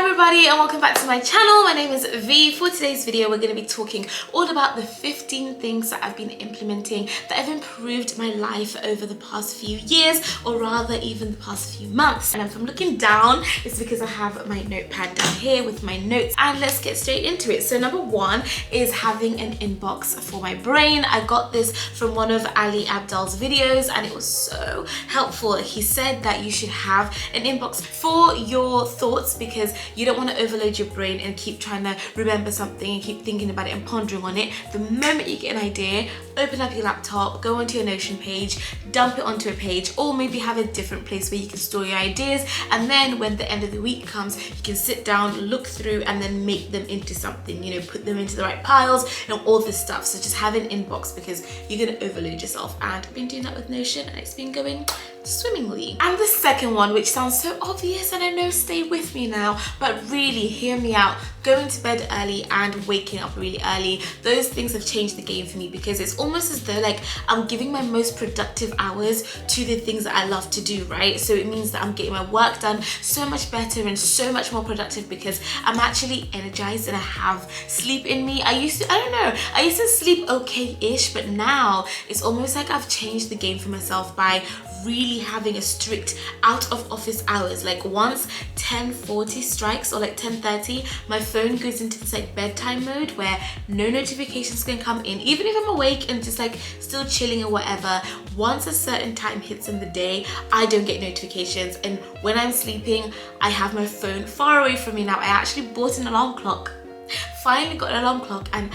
everybody and welcome back to my channel. My name is V. For today's video we're going to be talking all about the 15 things that I've been implementing that have improved my life over the past few years, or rather even the past few months. And if I'm looking down, it's because I have my notepad down here with my notes, and let's get straight into it. So number one is having an inbox for my brain. I got this from one of Ali Abdaal's videos and it was so helpful. He said that you should have an inbox for your thoughts because you don't want to overload your brain and keep trying to remember something and keep thinking about it and pondering on it. The moment you get an idea, open up your laptop, go onto your Notion page, dump it onto a page, or maybe have a different place where you can store your ideas, and then when the end of the week comes you can sit down, look through, and then make them into something, you know, put them into the right piles and all this stuff. So just have an inbox because you're going to overload yourself, and I've been doing that with Notion and it's been going swimmingly. And the second one, which sounds so obvious and I know, stay with me now, but really hear me out, going to bed early and waking up really early, those things have changed the game for me because it's almost as though like I'm giving my most productive hours to the things that I love to do, right? So it means that I'm getting my work done so much better and so much more productive because I'm actually energized and I have sleep in me. I used to sleep okay-ish, but now it's almost like I've changed the game for myself by really having a strict out of office hours. Like once 10:40 strikes or like 10:30, my phone goes into this like bedtime mode where no notifications can come in, even if I'm awake and just like still chilling or whatever. Once a certain time hits in the day, I don't get notifications, and when I'm sleeping I have my phone far away from me. Now I actually bought an alarm clock, finally got an alarm clock, and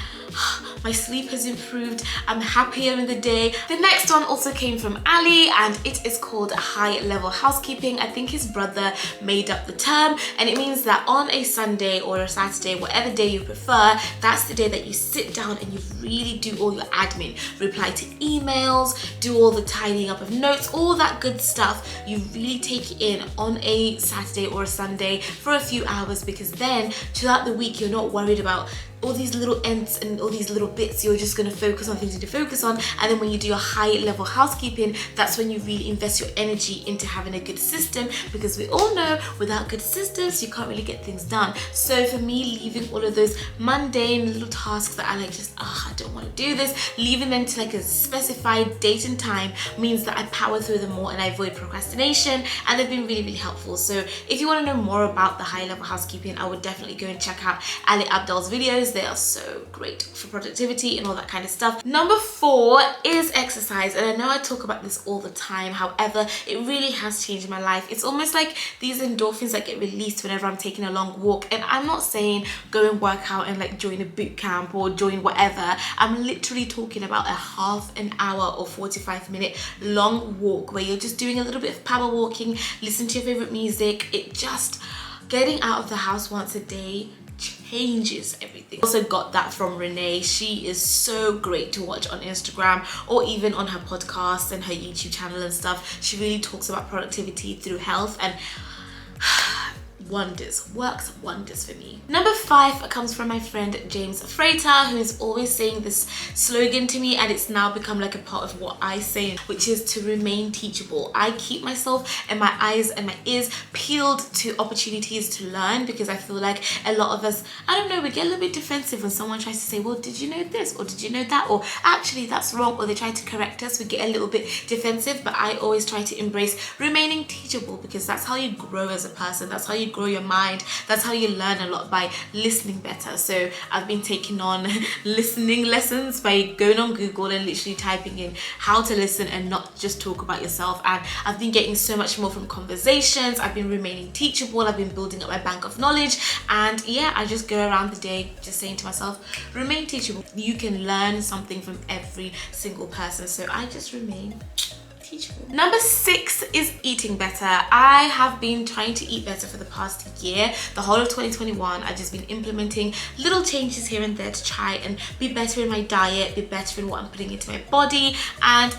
my sleep has improved. I'm happier in the day. The next one also came from Ali and it is called high level housekeeping. I think his brother made up the term, and it means that on a Sunday or a Saturday, whatever day you prefer, that's the day that you sit down and you really do all your admin, reply to emails, do all the tidying up of notes, all that good stuff. You really take it in on a Saturday or a Sunday for a few hours, because then throughout the week you're not worried about all these little ends and all these little bits. You're just going to focus on things to focus on, and then when you do your high level housekeeping, that's when you really invest your energy into having a good system, because we all know without good systems you can't really get things done. So for me, leaving all of those mundane little tasks that I like just I don't want to do this, leaving them to like a specified date and time means that I power through them more and I avoid procrastination, and they've been really helpful. So if you want to know more about the high level housekeeping, I would definitely go and check out Ali Abdaal's videos. They are so great for productivity and all that kind of stuff. Number 4 is exercise, and I know I talk about this all the time, however it really has changed my life. It's almost like these endorphins that get released whenever I'm taking a long walk, and I'm not saying go and work out and like join a boot camp or join whatever. I'm literally talking about a half an hour or 45-minute long walk where you're just doing a little bit of power walking, listen to your favorite music. It just, getting out of the house once a day changes everything. Also got that from Renee. She is so great to watch on Instagram or even on her podcast and her YouTube channel and stuff. She really talks about productivity through health, and works wonders for me. Number 5 comes from my friend James Freighter, who is always saying this slogan to me, and it's now become like a part of what I say, which is to remain teachable. I keep myself and my eyes and my ears peeled to opportunities to learn, because I feel like a lot of us, I don't know, we get a little bit defensive when someone tries to say, well, did you know this, or did you know that, or actually that's wrong, or they try to correct us. We get a little bit defensive, but I always try to embrace remaining teachable, because that's how you grow as a person, that's how you grow your mind, that's how you learn a lot, by listening better. So I've been taking on listening lessons by going on Google and literally typing in how to listen and not just talk about yourself, and I've been getting so much more from conversations. I've been remaining teachable, I've been building up my bank of knowledge, and yeah, I just go around the day just saying to myself, remain teachable. You can learn something from every single person, so I just remain teachable. Number 6 is eating better. I have been trying to eat better for the past year. The whole of 2021, I've just been implementing little changes here and there to try and be better in my diet, be better in what I'm putting into my body, and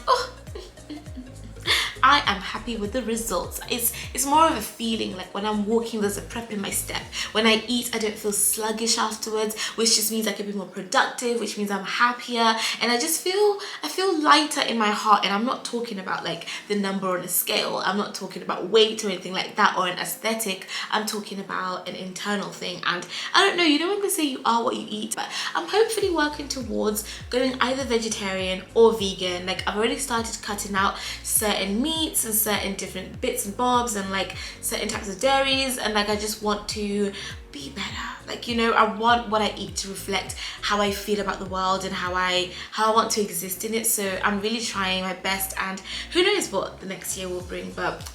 I am happy with the results. It's more of a feeling, like when I'm walking, there's a prep in my step. When I eat, I don't feel sluggish afterwards, which just means I can be more productive, which means I'm happier, and I feel lighter in my heart. And I'm not talking about like the number on a scale. I'm not talking about weight or anything like that, or an aesthetic. I'm talking about an internal thing. And I don't know, you know when they say you are what you eat, but I'm hopefully working towards going either vegetarian or vegan. Like I've already started cutting out certain meats and certain different bits and bobs and like certain types of dairies, and like I just want to be better. Like, you know, I want what I eat to reflect how I feel about the world and how I want to exist in it. So I'm really trying my best, and who knows what the next year will bring, but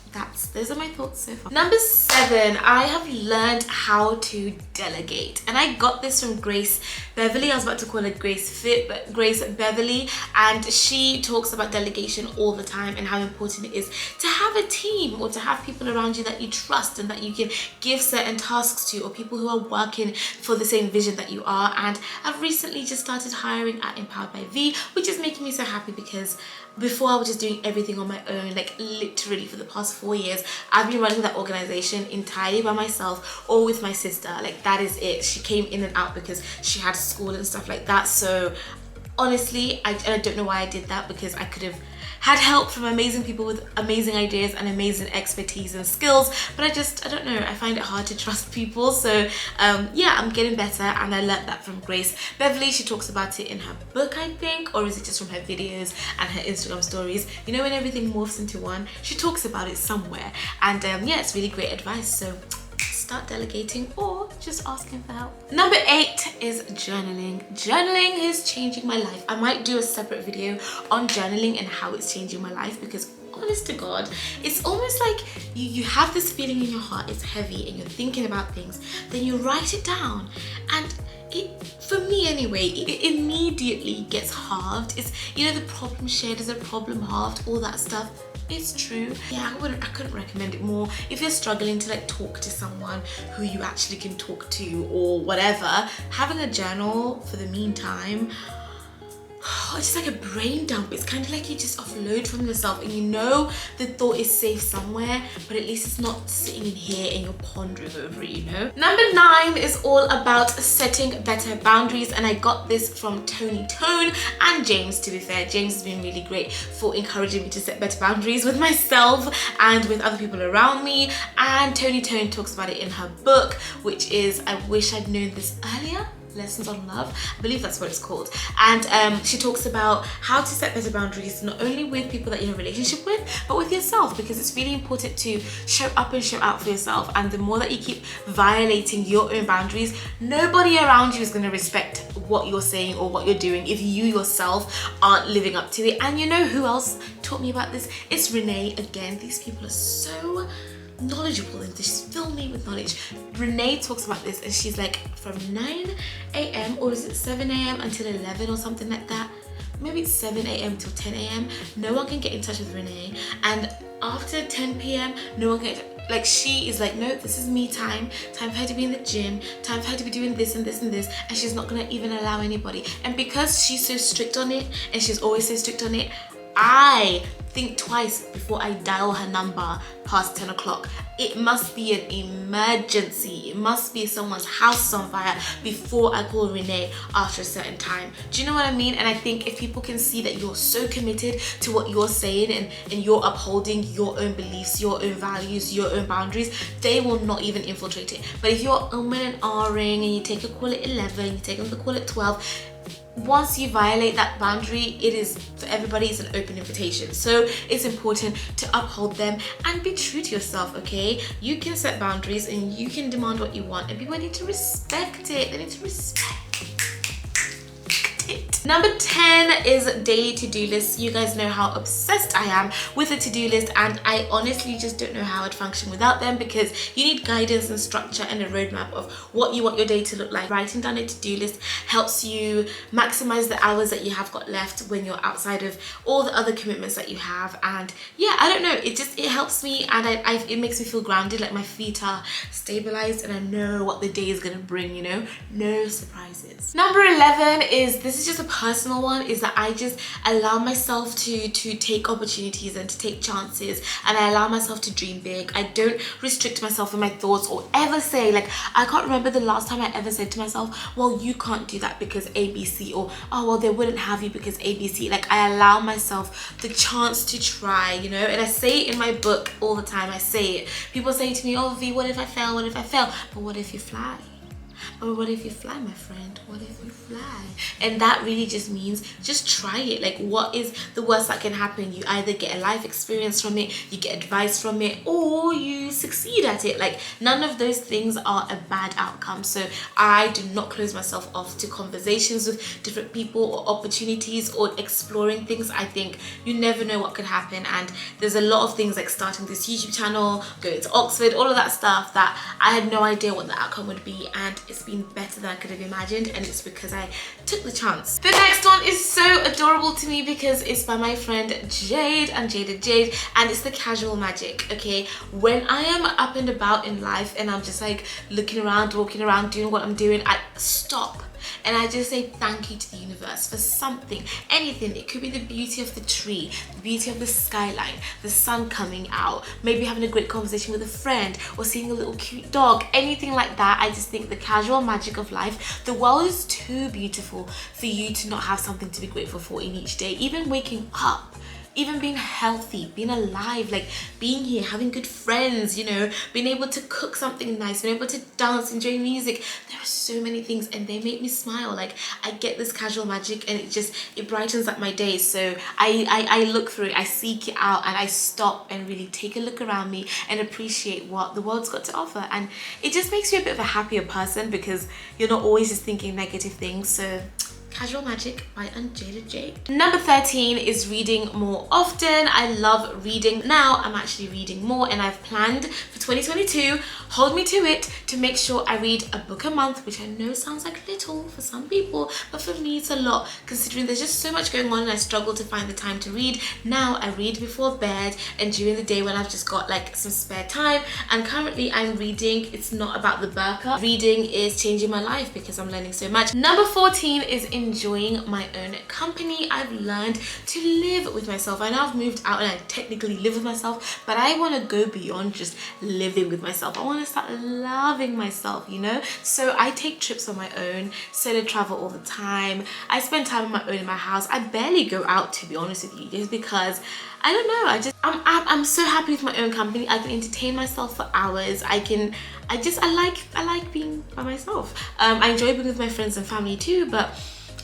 those are my thoughts so far. Number 7, I have learned how to delegate, and I got this from Grace Beverly. I was about to call her Grace Fit, but Grace Beverly, and she talks about delegation all the time and how important it is to have a team or to have people around you that you trust and that you can give certain tasks to, or people who are working for the same vision that you are. And I've recently just started hiring at Empowered by V, which is making me so happy, because before I was just doing everything on my own. Like literally for the past 4 years, I've been running that organization entirely by myself or with my sister. Like that is it. She came in and out because she had school and stuff like that. So honestly, I don't know why I did that, because I could have had help from amazing people with amazing ideas and amazing expertise and skills, but I don't know, I find it hard to trust people. So yeah, I'm getting better, and I learned that from Grace Beverly. She talks about it in her book, I think, or is it just from her videos and her Instagram stories? You know, when everything morphs into one, she talks about it somewhere. And yeah, it's really great advice. So start delegating or just asking for help. Number 8 is journaling. Journaling is changing my life. I might do a separate video on journaling and how it's changing my life, because honest to God, it's almost like you have this feeling in your heart, it's heavy, and you're thinking about things, then you write it down, and for me anyway, it immediately gets halved. It's, you know, the problem shared is a problem halved, all that stuff. It's true. Yeah, I couldn't recommend it more. If you're struggling to like talk to someone who you actually can talk to or whatever, having a journal for the meantime, it's just like a brain dump. It's kind of like you just offload from yourself, and you know the thought is safe somewhere, but at least it's not sitting in here and you're pondering over it, you know. Number 9 is all about setting better boundaries, and I got this from Tony Tone and James. To be fair, James has been really great for encouraging me to set better boundaries with myself and with other people around me. And Tony Tone talks about it in her book, which is I Wish I'd Known This Earlier. Lessons on Love, I believe that's what it's called. And she talks about how to set better boundaries, not only with people that you're in a relationship with, but with yourself, because it's really important to show up and show out for yourself. And the more that you keep violating your own boundaries, nobody around you is going to respect what you're saying or what you're doing if you yourself aren't living up to it. And you know who else taught me about this? It's Renee. Again, these people are so knowledgeable and just fill me with knowledge. Renee talks about this, and she's like, from 9 a.m. or is it 7 a.m. until 11 or something like that, maybe it's 7 a.m. till 10 a.m. no one can get in touch with Renee, and after 10 p.m. no one can, like, she is like, no, this is me time for her to be in the gym, time for her to be doing this and this and this, and she's not gonna even allow anybody. And because she's so strict on it, and she's always so strict on it, I think twice before I dial her number past 10 o'clock. It must be an emergency. It must be someone's house is on fire before I call Renee after a certain time. Do you know what I mean? And I think if people can see that you're so committed to what you're saying, and you're upholding your own beliefs, your own values, your own boundaries, they will not even infiltrate it. But if you're umming and ahhing and you take a call at 11, you take them to call at 12, once you violate that boundary, it is, for everybody, it's an open invitation. So it's important to uphold them and be true to yourself, okay? You can set boundaries and you can demand what you want, and people need to respect it. They need to respect it. Number 10 is daily to-do lists. You guys know how obsessed I am with a to-do list, and I honestly just don't know how I'd function without them, because you need guidance and structure and a roadmap of what you want your day to look like. Writing down a to-do list helps you maximize the hours that you have got left when you're outside of all the other commitments that you have. And yeah, I don't know, it helps me, and it makes me feel grounded, like my feet are stabilized and I know what the day is gonna bring, you know, no surprises. Number 11 is, this is just a personal one is that I just allow myself to take opportunities and to take chances, and I allow myself to dream big. I don't restrict myself in my thoughts or ever say, like, I can't remember the last time I ever said to myself, well, you can't do that because ABC, or oh, well, they wouldn't have you because ABC. Like, I allow myself the chance to try, you know. And I say it in my book all the time. I say it. People say to me, oh V, what if I fail? What if I fail? But what if you fly? Or what if you fly, my friend? What if you fly? And that really just means just try it. Like, what is the worst that can happen? You either get a life experience from it, you get advice from it, or you succeed at it. Like, none of those things are a bad outcome. So I do not close myself off to conversations with different people or opportunities or exploring things. I think you never know what could happen, and there's a lot of things like starting this YouTube channel, going to Oxford, all of that stuff that I had no idea what the outcome would be, and it's been better than I could have imagined, and it's because I took the chance. The next one is so adorable to me because it's by my friend Jade, Untitled Jade, and it's the casual magic. Okay, when I am up and about in life and I'm just like looking around, walking around, doing what I'm doing, I stop and I just say thank you to the universe for something, anything. It could be the beauty of the tree, the beauty of the skyline, the sun coming out, maybe having a great conversation with a friend, or seeing a little cute dog, anything like that. I just think the casual magic of life, the world is too beautiful for you to not have something to be grateful for in each day. Even waking up, even being healthy, being alive, like being here, having good friends, you know, being able to cook something nice, being able to dance, enjoy music. There are so many things and they make me smile. Like, I get this casual magic and it brightens up my day. So I look through it, I seek it out, and I stop and really take a look around me and appreciate what the world's got to offer. And it just makes you a bit of a happier person because you're not always just thinking negative things. So Casual Magic by Untitled Jade. Number 13 is reading more often. I love reading. Now I'm actually reading more, and I've planned for 2022, hold me to it, to make sure I read a book a month, which I know sounds like little for some people, but for me it's a lot, considering there's just so much going on and I struggle to find the time to read. Now I read before bed and during the day when I've just got like some spare time, and currently I'm reading. It's not about the burqa. Reading is changing my life because I'm learning so much. Number 14 is enjoying my own company. I've learned to live with myself. I know I've moved out and I technically live with myself, but I want to go beyond just living with myself. I want to start loving myself, you know? So I take trips on my own, solo travel all the time. I spend time on my own in my house. I barely go out, to be honest with you, just because I don't know, I'm so happy with my own company. I can entertain myself for hours. I like being by myself. I enjoy being with my friends and family too, but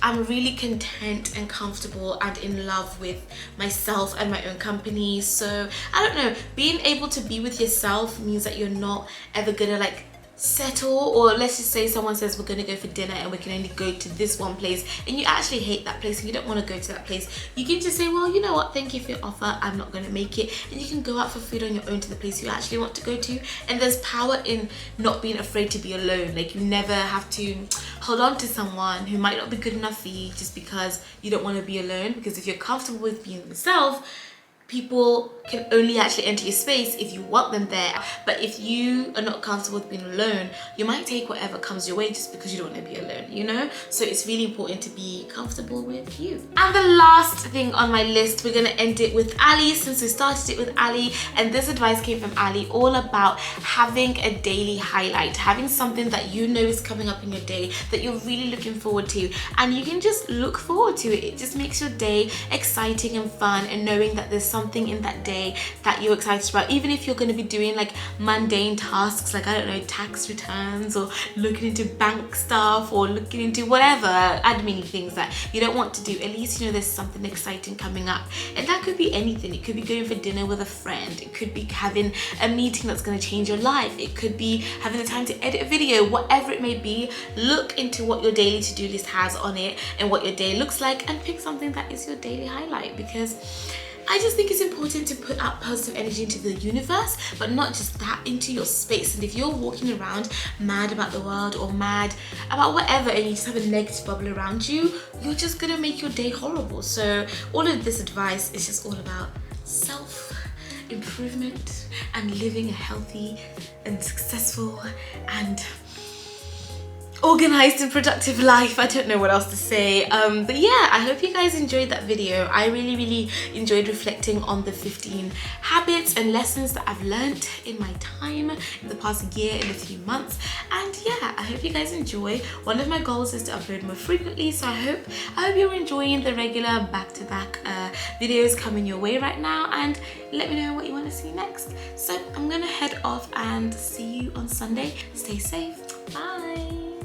I'm really content and comfortable and in love with myself and my own company. So I don't know, being able to be with yourself means that you're not ever gonna like settle, or let's just say someone says we're gonna go for dinner and we can only go to this one place, and you actually hate that place and you don't want to go to that place. You can just say, well, you know what, thank you for your offer, I'm not gonna make it, and you can go out for food on your own to the place you actually want to go to. And there's power in not being afraid to be alone. Like, you never have to hold on to someone who might not be good enough for you just because you don't want to be alone, because if you're comfortable with being yourself, people can only actually enter your space if you want them there. But if you are not comfortable with being alone, you might take whatever comes your way just because you don't want to be alone, you know? So it's really important to be comfortable with you. And the last thing on my list, we're gonna end it with Ali, since we started it with Ali, and this advice came from Ali, all about having a daily highlight, having something that you know is coming up in your day that you're really looking forward to, and you can just look forward to it. It just makes your day exciting and fun, and knowing that there's something in that day that you're excited about, even if you're going to be doing like mundane tasks like, I don't know, tax returns, or looking into bank stuff, or looking into whatever admin things that you don't want to do. At least you know there's something exciting coming up, and that could be anything. It could be going for dinner with a friend, it could be having a meeting that's going to change your life, it could be having the time to edit a video, whatever it may be. Look into what your daily to-do list has on it and what your day looks like, and pick something that is your daily highlight, because I just think it's important to put out positive energy into the universe, but not just that, into your space. And if you're walking around mad about the world or mad about whatever, and you just have a negative bubble around you, you're just gonna make your day horrible. So all of this advice is just all about self-improvement and living a healthy and successful and organized and productive life. I don't know what else to say, but yeah, I hope you guys enjoyed that video. I really enjoyed reflecting on the 15 habits and lessons that I've learned in my time in the past year, in a few months. And yeah, I hope you guys enjoy. One of my goals is to upload more frequently, so I hope you're enjoying the regular back-to-back videos coming your way right now, and let me know what you want to see next. So I'm gonna head off and see you on Sunday. Stay safe. Bye.